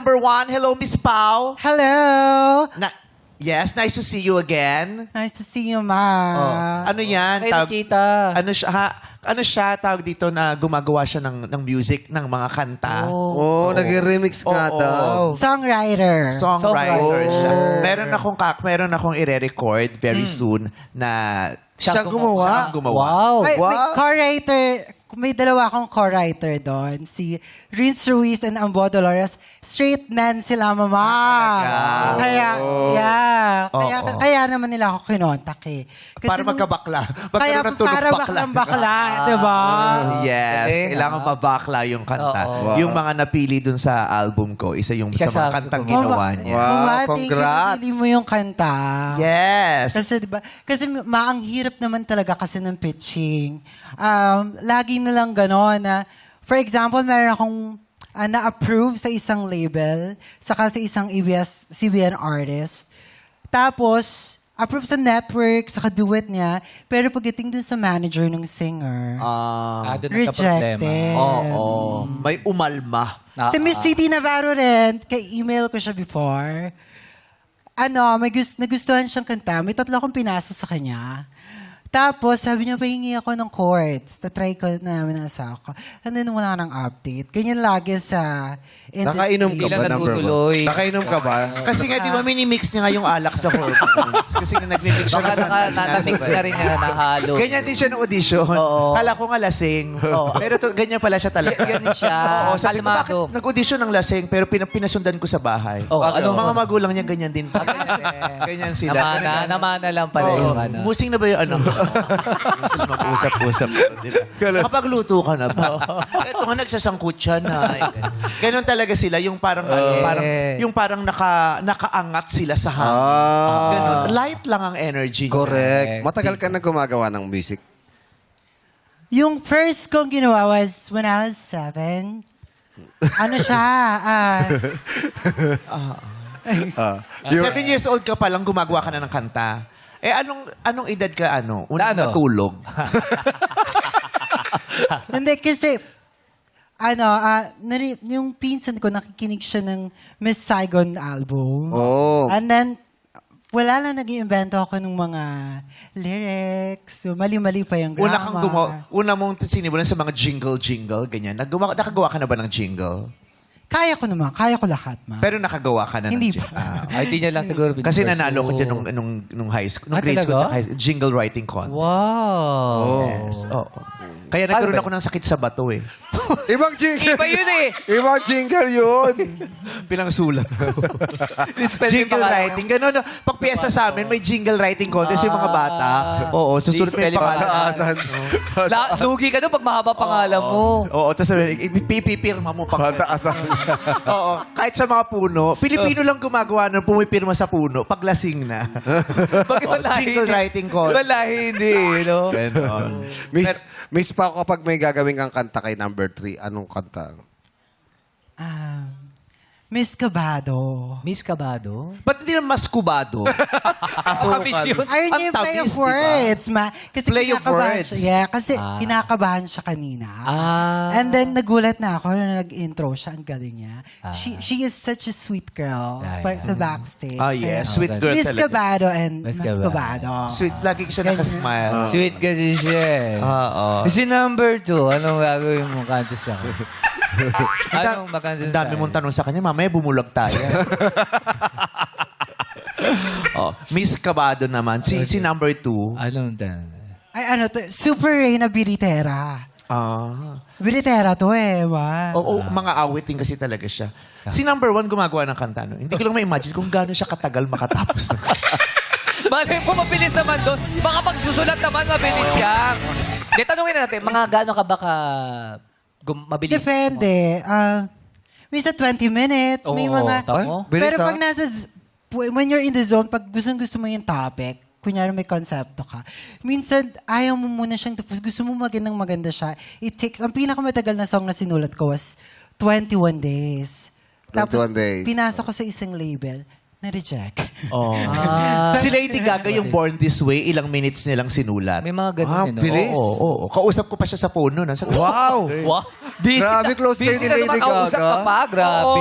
Number one, hello, Miss Pau. Hello! Yes, nice to see you again. Nice to see you, Ma. Ano yan? Ay, nakita. Ano siya, tawag dito na gumagawa siya ng music, ng mga kanta. Oh, nag-remix nga Oo. daw. Songwriter. Songwriter siya. Oh. Meron akong ire-record very soon na Siya gumawa? siyang gumawa. Wow. May Wow. co-writer. May dalawa akong co-writer doon. Si Rince Ruiz and Ambo Dolores. Straight men sila, Mama. talaga? Kaya, yeah. Oo. Kaya naman nila ako kinontak eh. Kasi Para nung- magkabakla. Kaya Magkaroon ng tunog para bakla. bakla, di ba? Yes, Okay. kailangan mabakla yung kanta. Oo. Yung mga napili dun sa album ko, isa yung Isa sa mga sa- kantang Mama- ginawa niya. Wow, Mama, thank you. congrats. Napili mo yung kanta. Yes. Kasi diba, kasi ang hirap naman talaga kasi ng pitching. Lagi na lang gano'n na, for example, meron akong na-approve sa isang label, saka sa isang ABS-CBN artist. Tapos, approve sa network, saka duet niya. Pero pagdating dun sa manager ng singer, Doon rejected. Oo. May umalma. Si Miss CD Navarro rin, kay email ko siya before. Nagustuhan siyang kanta. May 3 akong pinasa sa kanya. Tapos, sabi niya, pahingi ako ng chords. Na-try ko namin ang asawa ko. And then, wala nang update. Ganyan lagi sa industry. Nakainom ka Hindi ba, lang number natutuloy. one? Nakainom ka ba? Kasi nga, di ba, minimix niya nga yung alak sa hormones. Kasi nga, nagmimix siya. Baka ng kanta, natamix sinasabi. na rin niya, nahalo. Ganyan din siya ng audition. Oo. Kala ko nga lasing. Pero ganyan pala siya talaga. Ganyan siya. Oo, sabi ko, bakit Kalmado. nag-audition ng lasing pero pinasundan ko sa bahay? Oh, Yung ano? mga magulang niya ganyan din. Ganyan sila. Namana lang pala Oo. yung ano. Musing na ba yung anak mo? Ganyan sila mag-usap-usap. Di ba? Kapagluto ka na ba? Ito nga, nagsasangkut siya na. Ganon talaga sila. Yung parang, nakaangat sila sa hangin. Ganon. Light lang ang energy. Correct. Matagal ka na gumagawa ng music. Yung first kong ginawa was when I was 7. Ano siya? 7 years old ka palang gumagawa ka na ng kanta. Anong edad ka unang Ano? natulog? Hindi, kasi, yung pinsan ko, nakikinig siya ng Miss Saigon album. Oh. And then, wala lang nag-iimbento ako ng mga lyrics. So, mali-mali pa yung grammar. Una mong sinimulan sa mga jingle, ganyan. Nakagawa ka na ba ng jingle? Kaya ko naman. Kaya ko lahat, ma. Pero nakagawa ka na Hindi ng jingle. pa. Ay, di niya lang siguro. Kasi nanalo ko dyan nung high school, nung grade school, talaga? jingle writing contest. Wow. Yes, oo. Kaya nagkaroon ako ng sakit sa bato eh. Ibang jingle. Iba yun eh. Ibang jingle yun. Pinangsulat. Spell yung Jingle pangalan. writing. Ganun. Pag piyesta sa amin, may jingle writing contest yung mga bata. Oo, susunod pa yung Spelling pangalan. Lugi ka doon pag mahaba pangalan mo. Oo, tapos pipipirma mo pa. Pataasan. Oo, kahit sa mga puno. Pilipino lang gumagawa ng pumipirma sa puno pag lasing na. Pag walahi. Jingle writing contest. Walahi hindi, no? Ganon. Miss pa kapag may gagawin kang kanta kay number 3, anong kanta? Miss Cabado. Miss Cabado? Ba't hindi naman mas kubado? Kamis yun. Ayun Ang yung play tamis, of di ba? words, ma. Kasi Play of kinakabahan words. siya. Yeah, kasi kinakabahan siya kanina. And then, nagulat na ako na nag-intro siya. Ang galing niya. She is such a sweet girl sa backstage. Yes, Kaya, sweet girl Miss talaga. Cabado and Miss Miss Cabado. Cabado. Sweet, lagi siya nakasmile. Sweet kasi siya eh. Oo. Si number 2, anong gagawin mo kanto sa akin? Anong makanta Ang dami mong tanong sa kanya, mamaya bumulag tayo. Miss Cabado naman. Si number 2. Anong tanong? Ay, Super Reyna Biritera. Biritera to eh, ma. Oo, mga awitin kasi talaga siya. Si number 1 gumagawa ng kanta. No? Hindi ko lang ma-imagine kung gaano siya katagal makatapos. Malay mo, mabilis naman doon. Baka pag susulat naman, mabilis yan. Di, tanungin natin, mga gaano ka baka mabilis? Depende. Minsan 20 minutes. May Oo, mga... tamo. Bilis, Pero ah. pag when you're in the zone, pag gusto mo yung topic, kunyari may konsepto ka, minsan ayaw mo muna siyang tapos. Gusto mo maganda siya. Ang pinakamatagal na song na sinulat ko was 21 Days. 21 days. pinasa ko sa isang label. na-reject. Oh. Si Lady Gaga yung Born This Way, ilang minutes nilang sinulat. May mga ganun din. bilis. Oo. Kausap ko pa siya sa phone noon. Sabi, Wow! Wow. Busy Grabe, close kayo busy ni na Lady naman kausap Gaga. ka pa. Grabe.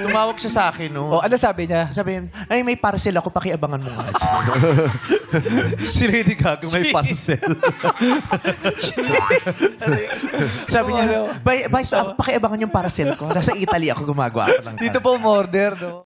Tumawag siya sa akin, no? Oh, ano sabi niya? Sabi, ay, may parcel ako, pakiabangan mo nga. Si Lady Gaga may parcel. Sabi niya, Vice, pakiabangan yung parcel ko. Nasa Italy ako gumagawa ako ng Dito po umorder, no?